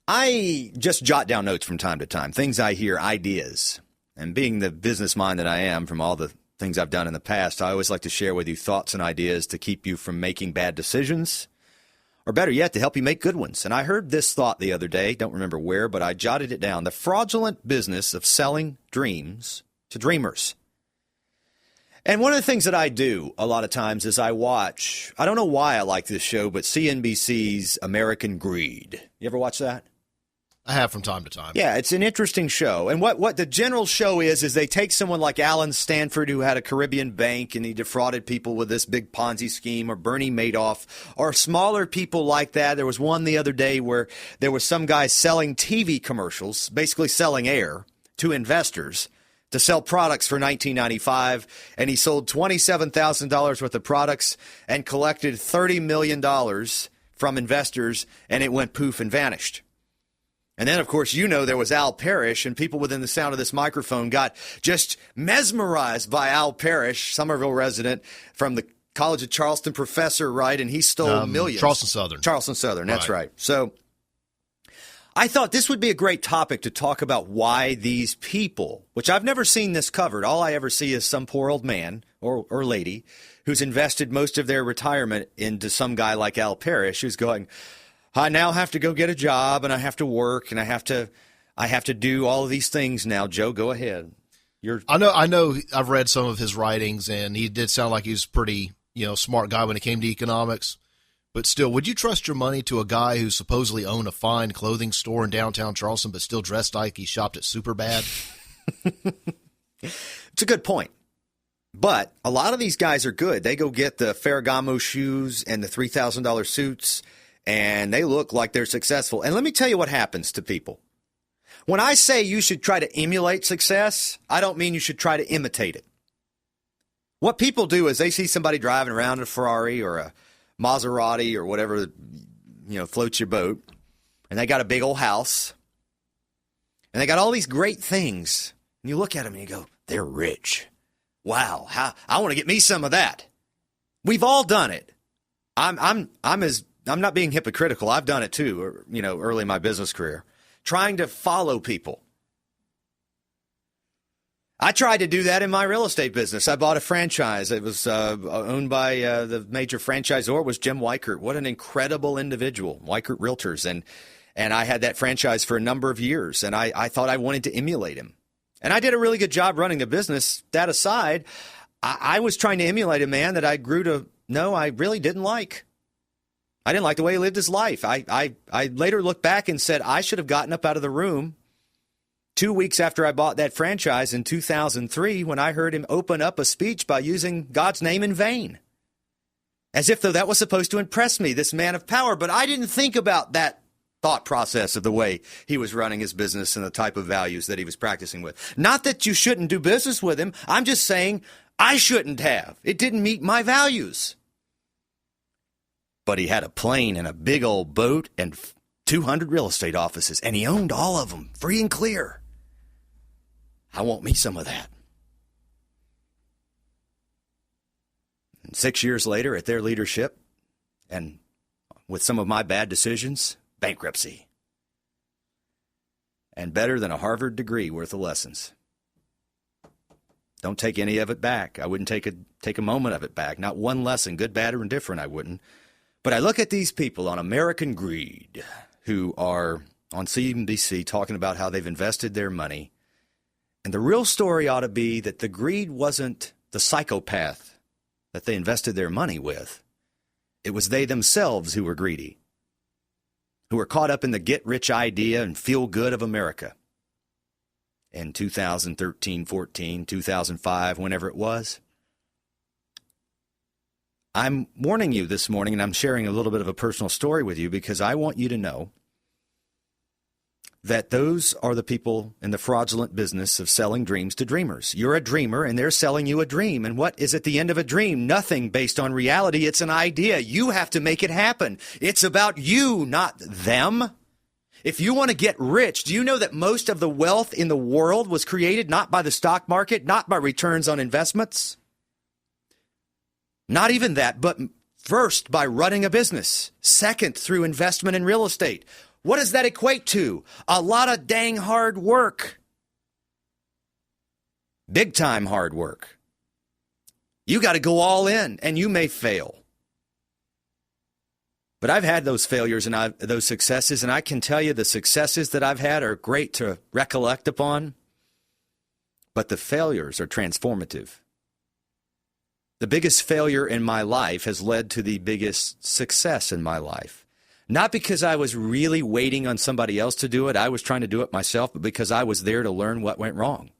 I just jot down notes from time to time, things I hear, ideas. And being the business mind that I am from all the things I've done in the past, I always like to share with you thoughts and ideas to keep you from making bad decisions, or better yet, to help you make good ones. And I heard this thought the other day, don't remember where, but I jotted it down. The fraudulent business of selling dreams to dreamers. And one of the things that I do a lot of times is I watch, I don't know why I like this show, but CNBC's American Greed. You ever watch that? I have from time to time. Yeah, it's an interesting show. And what the general show is they take someone like Alan Stanford, who had a Caribbean bank and he defrauded people with this big Ponzi scheme, or Bernie Madoff, or smaller people like that. There was one the other day where there was some guy selling TV commercials, basically selling air to investors to sell products for $19.95, and he sold $27,000 worth of products and collected $30 million from investors, and it went poof and vanished. And then, of course, there was Al Parrish, and people within the sound of this microphone got just mesmerized by Al Parrish, Somerville resident from the College of Charleston, professor, right? And he stole millions. Charleston Southern. Charleston Southern, that's right. So I thought this would be a great topic to talk about why these people, which I've never seen this covered. All I ever see is some poor old man or lady who's invested most of their retirement into some guy like Al Parrish, who's going, I now have to go get a job, and I have to work, and I have to do all of these things now. Joe, go ahead. I know. I've read some of his writings, and he did sound like he was pretty, smart guy when it came to economics. But still, would you trust your money to a guy who supposedly owned a fine clothing store in downtown Charleston, but still dressed like he shopped at Superbad? It's a good point. But a lot of these guys are good. They go get the Ferragamo shoes and the $3,000 suits, and they look like they're successful. And let me tell you what happens to people. When I say you should try to emulate success, I don't mean you should try to imitate it. What people do is they see somebody driving around in a Ferrari or a Maserati or whatever, floats your boat, and they got a big old house, and they got all these great things. And you look at them and you go, they're rich. Wow, I want to get me some of that. We've all done it. I'm not being hypocritical. I've done it too, early in my business career, trying to follow people. I tried to do that in my real estate business. I bought a franchise. It was owned by the major franchisor was Jim Weichert. What an incredible individual, Weichert Realtors. And I had that franchise for a number of years, and I thought I wanted to emulate him. And I did a really good job running the business. That aside, I was trying to emulate a man that I grew to know I really didn't like. I didn't like the way he lived his life. I later looked back and said I should have gotten up out of the room 2 weeks after I bought that franchise in 2003 when I heard him open up a speech by using God's name in vain. As if though that was supposed to impress me, this man of power. But I didn't think about that thought process of the way he was running his business and the type of values that he was practicing with. Not that you shouldn't do business with him. I'm just saying I shouldn't have. It didn't meet my values. But he had a plane and a big old boat and 200 real estate offices, and he owned all of them, free and clear. I want me some of that. And 6 years later, at their leadership, and with some of my bad decisions, bankruptcy. And better than a Harvard degree worth of lessons. Don't take any of it back. I wouldn't take a moment of it back. Not one lesson, good, bad, or indifferent, I wouldn't. But I look at these people on American Greed who are on CNBC talking about how they've invested their money. And the real story ought to be that the greed wasn't the psychopath that they invested their money with. It was they themselves who were greedy, who were caught up in the get-rich idea and feel good of America. In 2013, 14, 2005, whenever it was. I'm warning you this morning, and I'm sharing a little bit of a personal story with you because I want you to know that those are the people in the fraudulent business of selling dreams to dreamers. You're a dreamer, and they're selling you a dream. And what is at the end of a dream? Nothing based on reality. It's an idea. You have to make it happen. It's about you, not them. If you want to get rich, do you know that most of the wealth in the world was created not by the stock market, not by returns on investments? Not even that, but first by running a business. Second, through investment in real estate. What does that equate to? A lot of dang hard work. Big time hard work. You got to go all in, and you may fail. But I've had those failures and those successes, and I can tell you the successes that I've had are great to recollect upon, but the failures are transformative. The biggest failure in my life has led to the biggest success in my life. Not because I was really waiting on somebody else to do it, I was trying to do it myself, but because I was there to learn what went wrong.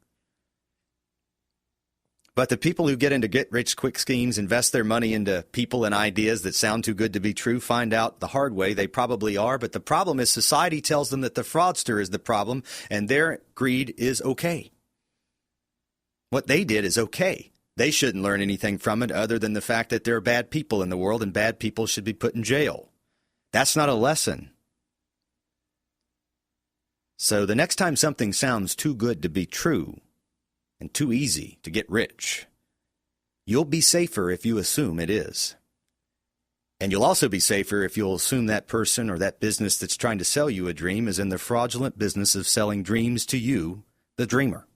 But the people who get into get-rich-quick schemes, invest their money into people and ideas that sound too good to be true, find out the hard way they probably are. But the problem is society tells them that the fraudster is the problem, and their greed is okay. What they did is okay. They shouldn't learn anything from it other than the fact that there are bad people in the world, and bad people should be put in jail. That's not a lesson. So the next time something sounds too good to be true, and too easy to get rich, you'll be safer if you assume it is. And you'll also be safer if you'll assume that person or that business that's trying to sell you a dream is in the fraudulent business of selling dreams to you, the dreamer.